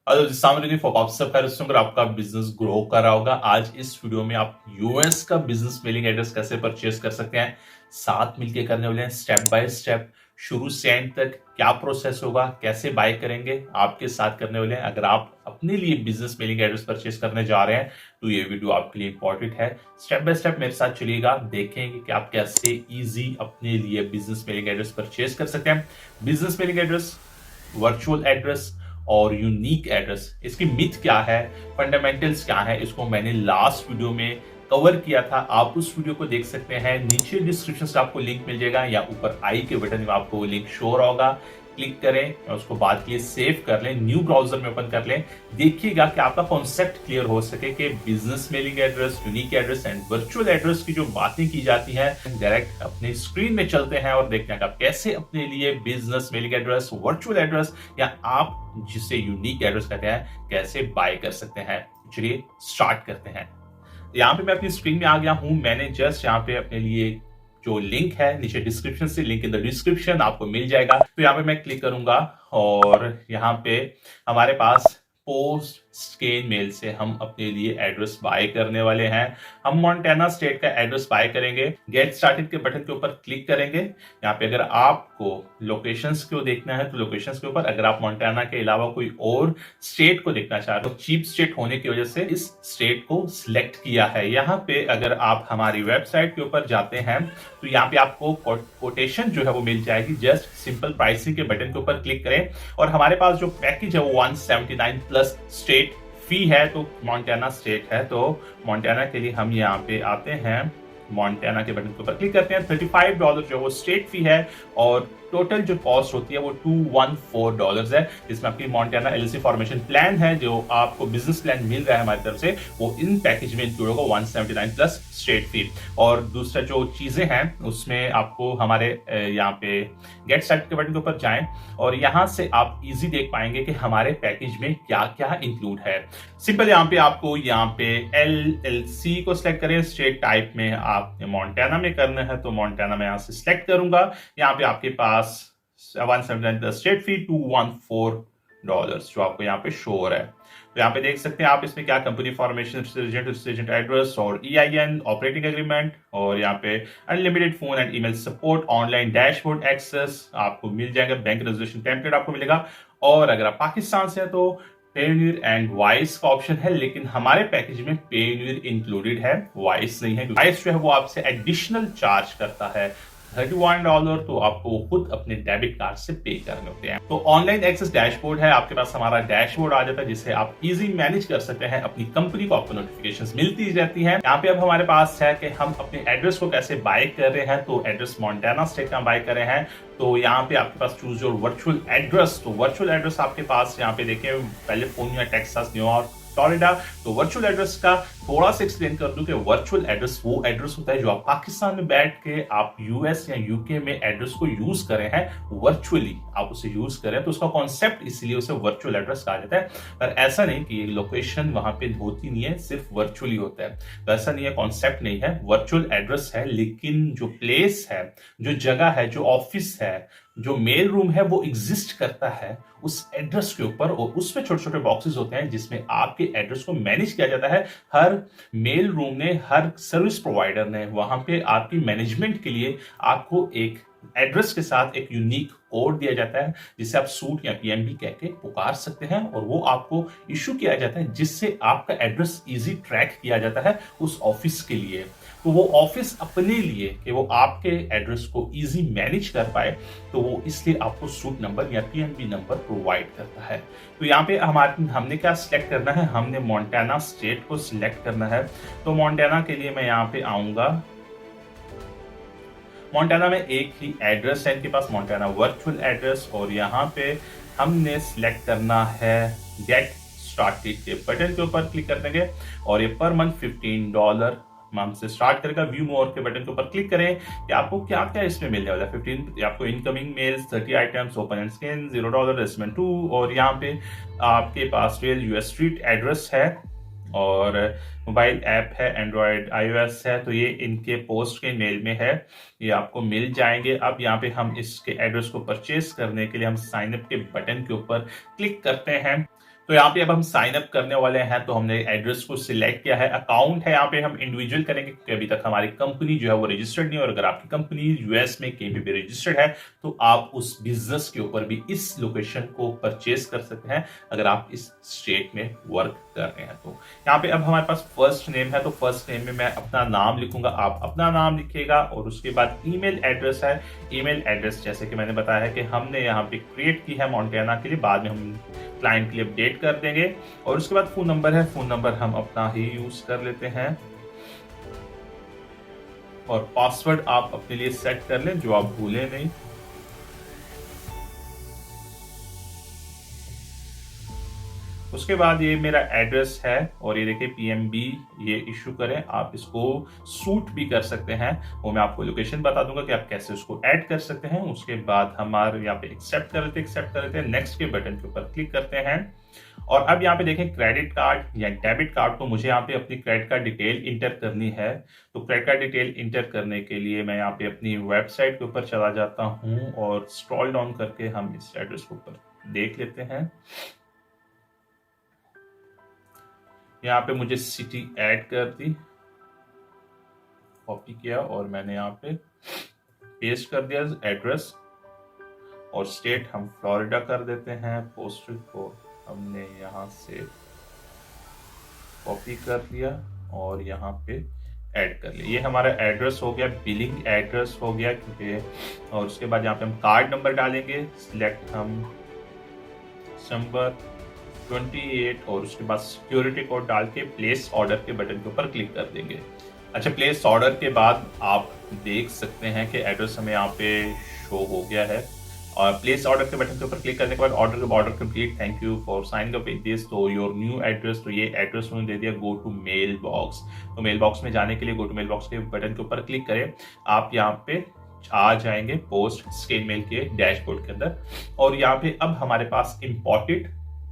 Hello जी, अस्सलाम वालेकुम। आप सब खैरियत से? अगर आपका बिजनेस ग्रो कर रहा होगा, आज इस वीडियो में आप यूएस का बिजनेस मेलिंग एड्रेस कैसे परचेज कर सकते हैं, साथ मिलके करने वाले हैं स्टेप बाय स्टेप, शुरू से एंड तक क्या प्रोसेस होगा, कैसे बाय करेंगे, आपके साथ करने वाले हैं। अगर आप अपने लिए बिजनेस मेलिंग एड्रेस परचेज करने जा रहे हैं तो ये वीडियो आपके लिए इंपॉर्टेंट है। स्टेप बाय स्टेप मेरे साथ चलिएगा, देखेंगे कि आप कैसे इजी अपने लिए बिजनेस मेलिंग एड्रेस परचेज कर सकते हैं। Business mailing address, virtual address और यूनिक एड्रेस, इसकी मिथ क्या है, फंडामेंटल्स क्या है, इसको मैंने लास्ट वीडियो में कवर किया था। आप उस वीडियो को देख सकते हैं, नीचे डिस्क्रिप्शन से आपको लिंक मिल जाएगा या ऊपर आई के बटन में आपको वो लिंक शो होगा। क्लिक करें और उसको बाद के लिए सेव कर लें, न्यू ब्राउजर में ओपन कर लें। देखिएगा कि आपका कॉन्सेप्ट क्लियर हो सके कि business mailing address, unique address and virtual address की जो बातें की जाती हैं, डायरेक्ट अपने स्क्रीन में चलते हैं और देखते हैं कि आप कैसे अपने लिए business mailing address, virtual address या आप जिसे यूनिक एड्रेस कहते हैं, कैसे बाय कर सकते हैं। चलिए स्टार्ट करते हैं। यहाँ पे मैं अपनी स्क्रीन में आ गया हूं। मैंने जस्ट यहाँ पे अपने लिए जो लिंक है, नीचे डिस्क्रिप्शन से, लिंक इन द डिस्क्रिप्शन आपको मिल जाएगा। तो यहाँ पे मैं क्लिक करूंगा और यहाँ पे हमारे पास पोस्ट स्कैन मेल से हम अपने लिए एड्रेस बाय करने वाले हैं। हम मोंटाना स्टेट का एड्रेस बाय करेंगे। गेट स्टार्टेड के बटन के ऊपर क्लिक करेंगे। यहाँ पे अगर आपको लोकेशंस को देखना है तो लोकेशंस के ऊपर, अगर आप मोंटाना के अलावा कोई और स्टेट को देखना चाह रहे हो, चीप स्टेट होने की वजह से इस स्टेट को सिलेक्ट किया है। यहाँ पे अगर आप हमारी वेबसाइट के ऊपर जाते हैं तो यहाँ पे आपको कोटेशन जो है वो मिल जाएगी। जस्ट सिंपल प्राइसिंग के बटन के ऊपर क्लिक करें और हमारे पास जो पैकेज है वो 179 प्लस स्टेट फी है, तो मोंटाना स्टेट है। तो मोंटाना के लिए हम यहाँ पे आते हैं, मोंटाना के बटन के ऊपर क्लिक करते हैं। $35 जो वो स्टेट फी है और टोटल जो कॉस्ट होती है वो $214 है। इसमें आपकी मोंटाना एलएलसी फॉर्मेशन प्लान है, जो आपको बिजनेस प्लान मिल रहा है हमारी तरफ से, वो इन पैकेज में इंक्लूड होगा। 179 प्लस स्टेट फी। और दूसरा जो चीजें हैं उसमें आपको हमारे यहाँ पे गेट स्टार्ट के बटन के ऊपर जाएं और यहाँ से आप इजी देख पाएंगे कि हमारे पैकेज में क्या क्या इंक्लूड है। सिंपल यहाँ पे आपको यहाँ पे एलएलसी को सिलेक्ट करें। स्टेट टाइप में आपने मोंटाना में करना है तो मोंटाना में यहाँ से सिलेक्ट करूंगा। यहाँ पे आपके पास 179 स्टेट फी, $214 जो आपको यहाँ पे शो हो रहा है। तो यहाँ पे देख सकते हैं आप इसमें क्या, कंपनी फॉर्मेशन, रेजिडेंट एड्रेस और ईआईएन, ऑपरेटिंग एग्रीमेंट, और यहाँ पे unlimited phone and email support, online dashboard access आपको मिल जाएगा, बैंक रजिस्ट्रेशन टेम्पलेट आपको मिलेगा। और अगर आप पाकिस्तान से हैं तो पेयूनियर एंड वॉइस का ऑप्शन है, लेकिन हमारे पैकेज में पेयूनियर इंक्लूडेड है, वॉइस नहीं है। वॉइस जो है वो आपसे एडिशनल चार्ज करता है $31, तो आपको खुद अपने डेबिट कार्ड से पे करने होते हैं। तो ऑनलाइन एक्सेस डैशबोर्ड है, आपके पास हमारा डैशबोर्ड आ जाता है जिसे आप इजी मैनेज कर सकते हैं। अपनी कंपनी को आपको नोटिफिकेशंस मिलती रहती हैं। यहाँ पे अब हमारे पास है कि हम अपने एड्रेस को कैसे बाय कर रहे हैं। तो एड्रेस मोंटाना स्टेट का बाय कर रहे हैं, तो यहाँ पे आपके पास चूज योर वर्चुअल एड्रेस। तो वर्चुअल एड्रेस आपके पास यहाँ पे देखें, कैलिफोर्निया, टेक्सास, न्यूयॉर्क, फ्लोरिडा। तो वर्चुअल एड्रेस का थोड़ा सा एक्सप्लेन कर दूं कि वर्चुअल एड्रेस वो एड्रेस होता है जो आप पाकिस्तान में बैठ के आप यूएस या यूके में एड्रेस को यूज करें हैं, वर्चुअली आप उसे यूज करें, तो उसका कॉन्सेप्ट इसलिए उसे वर्चुअल एड्रेस कहा जाता है। पर ऐसा नहीं कि लोकेशन वहां पे होती नहीं है, सिर्फ वर्चुअली होता है, तो ऐसा नहीं है, कॉन्सेप्ट नहीं है, वर्चुअल एड्रेस है। लेकिन जो प्लेस है, जो जगह है, जो ऑफिस है, जो मेल रूम है, वो एग्जिस्ट करता है उस एड्रेस के ऊपर, और उसमें छोटे छोटे बॉक्सेस होते हैं जिसमें आपके एड्रेस को मैनेज किया जाता है। हर मेल रूम ने, हर सर्विस प्रोवाइडर ने वहां पे आपकी मैनेजमेंट के लिए आपको एक एड्रेस के साथ एक यूनिक कोड दिया जाता है, जिसे आप सूट या पीएमबी कह के पुकार सकते हैं, और वो आपको इशू किया जाता है, जिससे आपका एड्रेस इजी ट्रैक किया जाता है उस ऑफिस के लिए। तो वो ऑफिस अपने लिए कि वो आपके एड्रेस को इजी मैनेज कर पाए, तो वो इसलिए आपको सूट नंबर या पीएनबी नंबर प्रोवाइड करता है। तो यहाँ पे हमने क्या सिलेक्ट करना है, हमने मोंटाना स्टेट को सिलेक्ट करना है। तो मोंटाना के लिए मैं यहाँ पे आऊंगा। मोंटाना में एक ही एड्रेस है इनके पास, मोंटाना वर्चुअल एड्रेस, और यहाँ पे हमने सिलेक्ट करना है गेट स्टार्टेड के बटन के ऊपर क्लिक कर देंगे और ये पर मंथ $15 हमसे स्टार्ट करेगा। व्यू मोर के बटन के ऊपर क्लिक करें कि आपको क्या क्या इसमें मिलने वाला है। 15 आपको incoming mails 30 items, open and scan $0, रेस्टमेंट 2, और यहाँ पे आपके पास रियल यूएस स्ट्रीट एड्रेस है, और मोबाइल ऐप है, एंड्रॉयड आईओएस है, तो ये इनके पोस्ट के मेल में है, ये आपको मिल जाएंगे। अब यहाँ पे हम इसके एड्रेस को परचेज करने के लिए हम साइन अप के बटन के ऊपर क्लिक करते हैं। तो यहाँ पे अब हम साइन अप करने वाले हैं, तो हमने एड्रेस को सिलेक्ट किया है। अकाउंट है यहाँ पे हम इंडिविजुअल करेंगे क्योंकि अभी तक हमारी कंपनी जो है वो रजिस्टर्ड नहीं है, और अगर आपकी कंपनी यूएस में कहीं भी रजिस्टर्ड है तो आप उस बिजनेस के ऊपर भी इस लोकेशन को परचेज कर सकते हैं अगर आप इस स्टेट में वर्क कर रहे हैं। तो यहाँ पे अब हमारे पास फर्स्ट नेम है, तो फर्स्ट नेम में मैं अपना नाम लिखूंगा, आप अपना नाम लिखिएगा, और उसके बाद ईमेल एड्रेस है। ईमेल एड्रेस जैसे कि मैंने बताया है कि हमने यहाँ पे क्रिएट की है मोंटेना के लिए, बाद में हम क्लाइंट के लिए अपडेट कर देंगे। और उसके बाद फोन नंबर है, फोन नंबर हम अपना ही यूज कर लेते हैं, और पासवर्ड आप अपने लिए सेट कर लें जो आप भूलें नहीं। उसके बाद ये मेरा एड्रेस है, और ये देखिए PMB ये इशू करें, आप इसको सूट भी कर सकते हैं, वो मैं आपको लोकेशन बता दूंगा कि आप कैसे उसको ऐड कर सकते हैं। उसके बाद हमारे यहाँ पे एक्सेप्ट कर लेते हैं, नेक्स्ट के बटन के ऊपर क्लिक करते हैं। और अब यहाँ पे देखें क्रेडिट कार्ड या डेबिट कार्ड, तो मुझे यहाँ पे अपनी क्रेडिट कार्ड डिटेल इंटर करनी है। तो क्रेडिट कार्ड डिटेल इंटर करने के लिए मैं यहाँ पे अपनी वेबसाइट के ऊपर चला जाता हूँ, और स्क्रॉल डाउन करके हम इस एड्रेस के ऊपर देख लेते हैं। यहाँ पे मुझे सिटी ऐड कर दी, कॉपी किया, और मैंने यहाँ पे पेस्ट कर दिया एड्रेस, और स्टेट हम फ्लोरिडा कर देते हैं। पोस्टल को हमने यहाँ से कॉपी कर लिया और यहाँ पे ऐड कर लिया। ये हमारा एड्रेस हो गया, बिलिंग एड्रेस हो गया क्योंकि, और उसके बाद यहाँ पे हम कार्ड नंबर डालेंगे, सिलेक्ट हम दिसंबर 28, और उसके बाद सिक्योरिटी कोड डाल के प्लेस ऑर्डर के बटन के ऊपर क्लिक कर देंगे। अच्छा, प्लेस ऑर्डर के बाद आप देख सकते हैं कि एड्रेस हमें यहाँ पे शो हो गया है, और प्लेस ऑर्डर के बटन के ऊपर क्लिक करने के बाद order complete, thank you for signing up with this, तो योर न्यू एड्रेस, तो ये एड्रेस उन्होंने दे दिया गो टू मेल बॉक्स। तो मेल बॉक्स में जाने के लिए गो टू मेल बॉक्स के बटन के ऊपर क्लिक करें, आप यहाँ पे आ जाएंगे पोस्ट स्केन मेल के डैशबोर्ड के अंदर। और यहाँ पे अब हमारे पास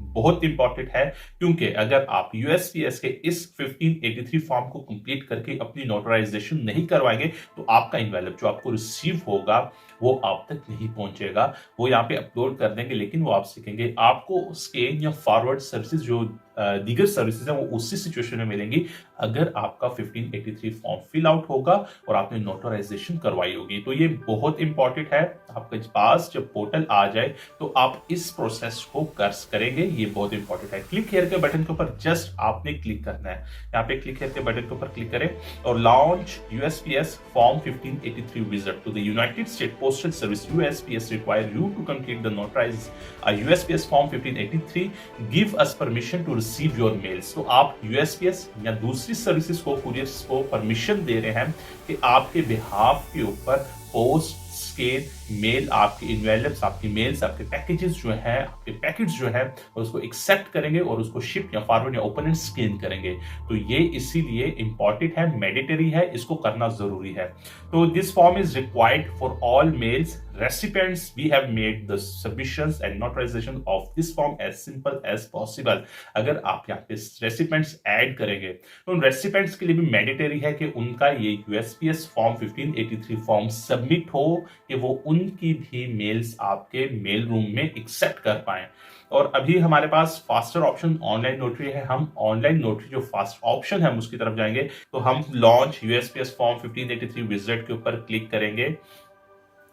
बहुत इंपॉर्टेंट है, क्योंकि अगर आप यूएसपीएस के इस 1583 फॉर्म को कंप्लीट करके अपनी नोटराइजेशन नहीं करवाएंगे तो आपका इनवेलप जो आपको रिसीव होगा वो आप तक नहीं पहुंचेगा। वो यहाँ पे अपलोड कर देंगे, लेकिन वो आप सीखेंगे, आपको स्कैन या फॉरवर्ड सर्विसेज जो दीगर सर्विसेज हैं वो उसी सिचुएशन में मिलेंगी अगर आपका 1583 फॉर्म फिल आउट होगा और आपने नोटराइजेशन करवाई होगी। तो ये बहुत इंपॉर्टेंट है, आपके पास जब पोर्टल आ जाए तो आप इस प्रोसेस को करेंगे, ये बहुत इंपॉर्टेंट है। क्लिक हियर के बटन के ऊपर जस्ट आपने क्लिक करना है, यहाँ पे क्लिक हियर के बटन के ऊपर क्लिक करें और launch USPS form 1583 visit to the United State postal service. USPS require you to complete the notarize USPS form 1583, give us permission to receive your mails। तो आप USPS या दूसरी services को, कुरियर्स को परमिशन दे रहे हैं कि आपके बिहाफ के ऊपर पोस्ट स्कैन मेल, आपके इनवेलप्स, आपकी मेल्स, आपके पैकेजेस जो हैं, आपके पैकेट्स जो है उसको एक्सेप्ट करेंगे और उसको शिप या फॉरवर्ड या ओपन एंड स्कैन करेंगे। तो ये इसीलिए इंपॉर्टेंट है, मैंडेटरी है, इसको करना जरूरी है। तो this form is required for all mails recipients। We have made the submissions and notarization of this form as simple as possible। अगर आप यहाँ पे रेसिपेंट्स ऐड करेंगे तो उन रेसिपेंट्स के लिए भी मैंडेटरी है कि उनका ये यूएसपीएस फॉर्म 1583 फॉर्म सबमिट हो कि वो उनकी भी मेल्स आपके मेल रूम में एक्सेप्ट कर पाए। और अभी हमारे पास फास्टर ऑप्शन ऑनलाइन नोटरी है, हम ऑनलाइन नोटरी जो फास्ट ऑप्शन है हम उसकी तरफ जाएंगे। तो हम लॉन्च यूएसपीएस फॉर्म 1583 विजिट के ऊपर क्लिक करेंगे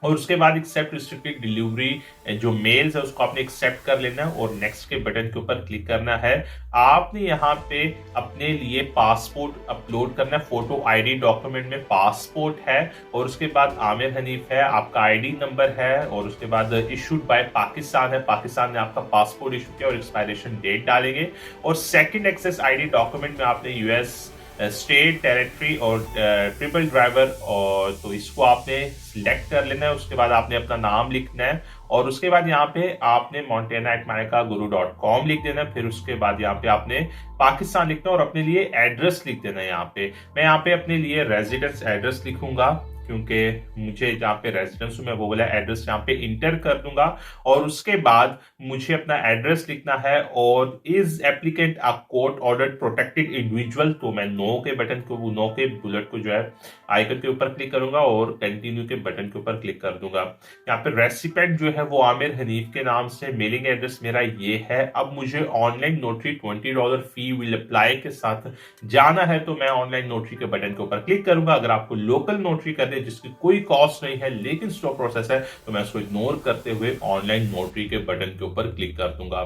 और उसके बाद एक्सेप्ट रिस्ट्रिक्टेड डिलीवरी जो मेल्स है उसको आपने एक्सेप्ट कर लेना है और नेक्स्ट के बटन के ऊपर क्लिक करना है। आपने यहाँ पे अपने लिए पासपोर्ट अपलोड करना है, फोटो आईडी डॉक्यूमेंट में पासपोर्ट है और उसके बाद आमिर हनीफ है, आपका आईडी नंबर है और उसके बाद इशूड बाय पाकिस्तान है, पाकिस्तान ने आपका पासपोर्ट इशू किया और एक्सपायरेशन डेट डालेंगे। और सेकंड एक्सेस आईडी डॉक्यूमेंट में आपने यूएस स्टेट, टेरिटरी और ट्रिपल ड्राइवर, और तो इसको आपने सिलेक्ट कर लेना है। उसके बाद आपने अपना नाम लिखना है और उसके बाद यहाँ पे आपने montana@manekaguru.com लिख देना है। फिर उसके बाद यहाँ पे आपने पाकिस्तान लिखना है और अपने लिए एड्रेस लिख देना है। यहाँ पे मैं यहाँ पे अपने लिए रेजिडेंस एड्रेस लिखूंगा क्योंकि मुझे जहाँ पे रेजिडेंस हूँ मैं वो वाला एड्रेस यहाँ पे इंटर कर दूंगा और उसके बाद मुझे अपना एड्रेस लिखना है और is applicant a court order protected individual, तो मैं नो के बटन को, नो के बुलेट को जो है आइकन के ऊपर क्लिक करूंगा और कंटिन्यू के बटन के ऊपर क्लिक कर दूंगा। यहाँ पे रेसिपेंट जो है वो आमिर हनीफ के नाम से, मेलिंग एड्रेस मेरा ये है। अब मुझे online notary $20 fee will apply के साथ जाना है, तो मैं ऑनलाइन नोटरी के बटन के ऊपर क्लिक करूंगा। अगर आपको लोकल नोटरी करनी है जिसकी कोई कॉस्ट नहीं है लेकिन स्लो प्रोसेस है, तो मैं उसको इग्नोर करते हुए ऑनलाइन नोटरी के बटन के ऊपर क्लिक कर दूंगा।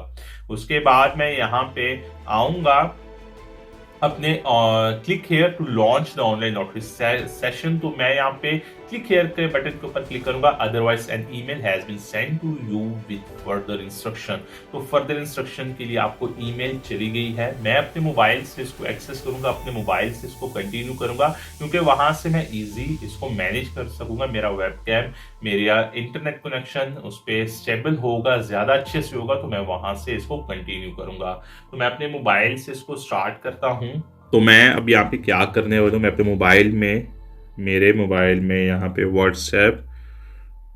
उसके बाद मैं यहाँ पे आऊंगा अपने click here to launch the online notary session, तो मैं यहाँ पे क्लिक हेयर के बटन के ऊपर क्लिक करूंगा। Otherwise an email has been send to you with further instruction, तो फर्दर इंस्ट्रक्शन के लिए आपको ईमेल चली गई है। मैं अपने मोबाइल से इसको एक्सेस करूंगा, अपने मोबाइल से इसको कंटिन्यू करूंगा क्योंकि वहां से मैं इजी इसको मैनेज कर सकूंगा। मेरा वेबकैम, मेरा इंटरनेट कनेक्शन उस पर स्टेबल होगा, ज्यादा अच्छे से होगा, तो मैं वहां से इसको कंटिन्यू करूंगा। तो मैं अपने मोबाइल से इसको स्टार्ट करता हूँ। तो मैं अब यहाँ पे क्या करने वाला हूँ, मैं अपने मोबाइल में, मेरे मोबाइल में यहाँ पे व्हाट्सएप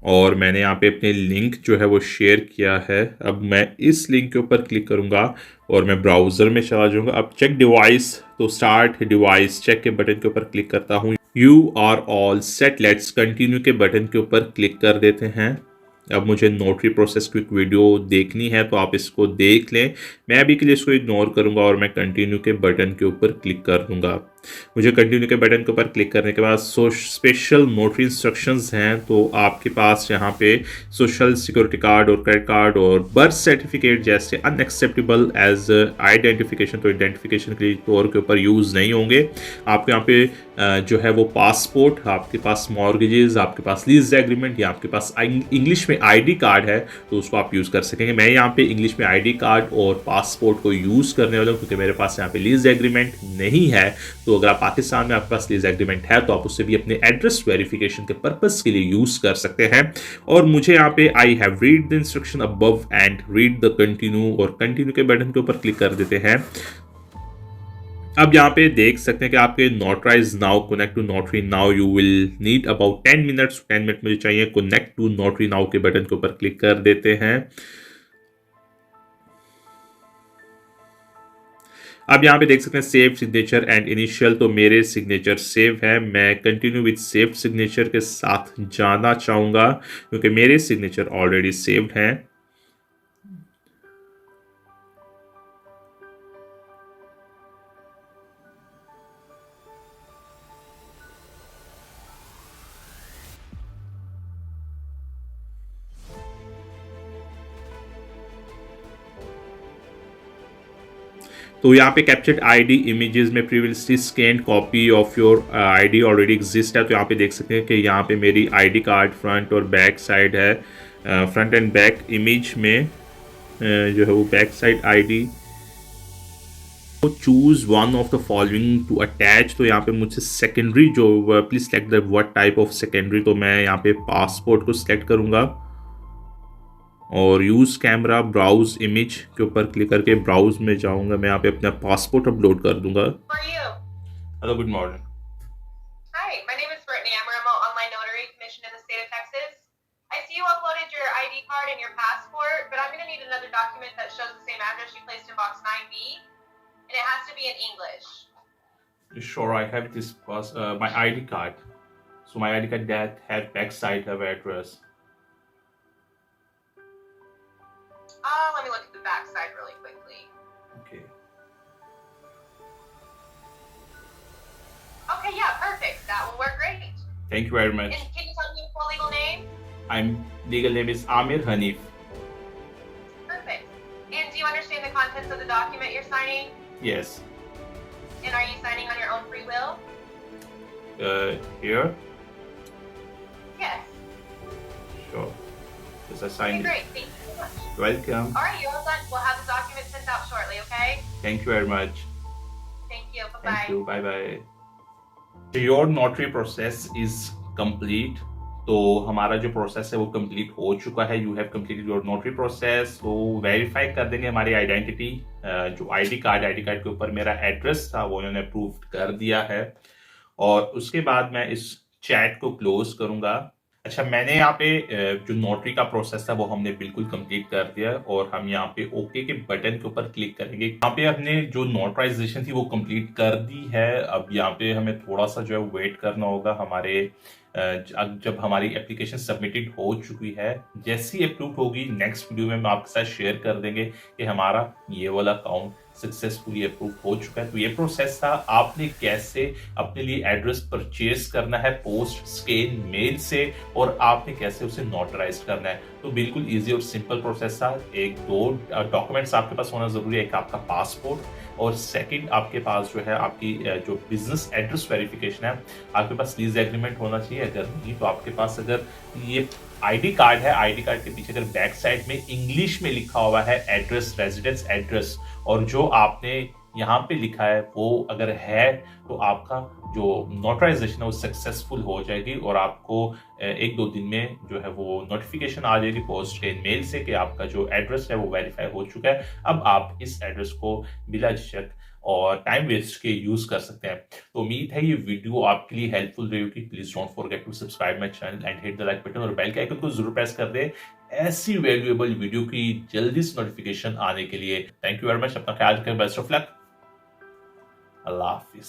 और मैंने यहाँ पे अपने लिंक जो है वो शेयर किया है। अब मैं इस लिंक के ऊपर क्लिक करूँगा और मैं ब्राउज़र में चला जाऊँगा। अब चेक डिवाइस, तो स्टार्ट डिवाइस चेक के बटन के ऊपर क्लिक करता हूँ। You are all set, let's continue के बटन के ऊपर क्लिक कर देते हैं। अब मुझे नोटरी प्रोसेस क्विक वीडियो देखनी है तो आप इसको देख लें, मैं अभी के लिए इसको इग्नोर करूंगा और मैं कंटिन्यू के बटन के ऊपर क्लिक कर दूंगा। मुझे कंटिन्यू के बटन के ऊपर क्लिक करने के बाद स्पेशल नोटरी इंस्ट्रक्शंस हैं, तो आपके पास यहाँ पे सोशल सिक्योरिटी कार्ड और क्रेडिट कार्ड और बर्थ सर्टिफिकेट जैसे अनएक्सेप्टेबल एज आइडेंटिफिकेशन, तो आइडेंटिफिकेशन के तौर के ऊपर यूज़ नहीं होंगे। आपके यहाँ पे जो है वो पासपोर्ट, आपके पास मॉर्गेजेस, आपके पास लीज एग्रीमेंट या आपके पास इंग्लिश में आईडी कार्ड है तो उसको आप यूज़ कर सकेंगे। मैं यहाँ पे इंग्लिश में आईडी कार्ड और पासपोर्ट को यूज़ करने वाला हूँ क्योंकि मेरे पास यहाँ पे लीज एग्रीमेंट नहीं है। तो अगर आप पाकिस्तान में आपके पास लीज एग्रीमेंट है तो आप उससे भी अपने एड्रेस वेरिफिकेशन के पर्पस के लिए यूज़ कर सकते हैं। और मुझे यहाँ पे I have read the instruction above and read the continue, और कंटिन्यू के बटन के ऊपर क्लिक कर देते हैं। अब यहाँ पे देख सकते हैं कि आपके notarize now, connect to notary now, you will need about 10 minutes, 10 minute मुझे चाहिए। कनेक्ट टू नोटरी नाउ के बटन के ऊपर क्लिक कर देते हैं। अब यहाँ पे देख सकते हैं सेव सिग्नेचर एंड इनिशियल, तो मेरे सिग्नेचर सेव है। मैं कंटिन्यू विद सेव सिग्नेचर के साथ जाना चाहूँगा क्योंकि मेरे सिग्नेचर ऑलरेडी सेव्ड हैं। तो यहाँ पे कैप्चर्ड आईडी इमेजेस में previously scan copy of your ID already exist है। तो यहाँ पे देख सकते हैं कि यहाँ पे मेरी आईडी कार्ड फ्रंट और बैक साइड है। फ्रंट एंड बैक इमेज में जो है वो बैक साइड आईडी। तो choose one of the following to attach, तो यहाँ पे मुझसे सेकेंडरी जो, please select the what type of secondary, तो मैं यहाँ पे पासपोर्ट को सिलेक्ट करूँगा और यूज़ कैमरा ब्राउज इमेज के ऊपर क्लिक करके ब्राउज में जाऊंगा। मैं यहाँ पे अपना पासपोर्ट अपलोड कर दूंगा। Hello, good morning. Hi, my name is Brittany. I'm a remote online notary commissioned in the state of Texas. I see you uploaded your ID card and your passport, but I'm going to need another document that shows the same address you placed in box 9B, and it has to be in English. Sure, I have this my ID card. So my ID card that had backside of address. Let me look at the back side really quickly. Okay. Okay, yeah, perfect. That will work great. Thank you very much. And can you tell me your full legal name? Legal name is Amir Hanif. Perfect. And do you understand the contents of the document you're signing? Yes. And are you signing on your own free will? Here? Yes. Sure. Yes, I Okay, signed it. great. Thank you so much. Welcome. All right, you're all done. We'll have the document sent out shortly, okay? Thank you very much. Thank you. Bye-bye. Thank you. Bye bye. Your notary process is complete. तो हमारा जो process है वो complete हो चुका है। You have completed your notary process. तो verify कर देंगे हमारी आइडेंटिटी। जो आईडी कार्ड के ऊपर मेरा एड्रेस था वो उन्होंने अप्रूव कर दिया है। और उसके बाद मैं इस चैट को क्लोज करूंगा। अच्छा, मैंने यहाँ पे जो नोटरी का प्रोसेस था वो हमने बिल्कुल कंप्लीट कर दिया और हम यहाँ पे ओके के बटन के ऊपर क्लिक करेंगे। यहाँ पे हमने जो नोटराइजेशन थी वो कंप्लीट कर दी है। अब यहाँ पे हमें थोड़ा सा जो है वेट करना होगा। हमारे जब हमारी एप्लीकेशन सबमिटेड हो चुकी है, जैसी अप्रूव होगी नेक्स्ट वीडियो में हम आपके साथ शेयर कर देंगे कि हमारा ये वाला अकाउंट सक्सेसफुली अप्रूव हो चुका है। तो ये प्रोसेस था, आपने कैसे अपने लिए एड्रेस परचेज करना है पोस्ट स्कैन मेल से और आपने कैसे उसे नोटराइज करना है। तो बिल्कुल इजी और सिंपल प्रोसेस था। एक दो डॉक्यूमेंट्स आपके पास होना जरूरी है, एक आपका पासपोर्ट और सेकंड आपके पास जो है आपकी जो बिजनेस एड्रेस वेरिफिकेशन है। आपके पास लीज एग्रीमेंट होना चाहिए, अगर नहीं तो आपके पास अगर ये आईडी कार्ड है, आईडी कार्ड के पीछे अगर बैक साइड में इंग्लिश में लिखा हुआ है एड्रेस, रेजिडेंस एड्रेस, और जो आपने यहाँ पे लिखा है वो अगर है तो आपका जो नोटराइजेशन है वो सक्सेसफुल हो जाएगी और आपको एक दो दिन में जो है वो नोटिफिकेशन आ जाएगी पोस्ट के मेल से कि आपका जो एड्रेस है वो वेरीफाई हो चुका है। अब आप इस एड्रेस को बिला झिझक और टाइम वेस्ट के यूज कर सकते हैं। तो उम्मीद है ये वीडियो आपके लिए हेल्पफुल रही होगी। Please don't forget to subscribe my channel and hit the like button और बेल के आइकन को जरूर प्रेस कर दे ऐसी वैल्यूएबल वीडियो की जल्दी से नोटिफिकेशन आने के लिए। थैंक यू वेरी मच, अपना ख्याल रखें, best of luck, Allah Hafiz.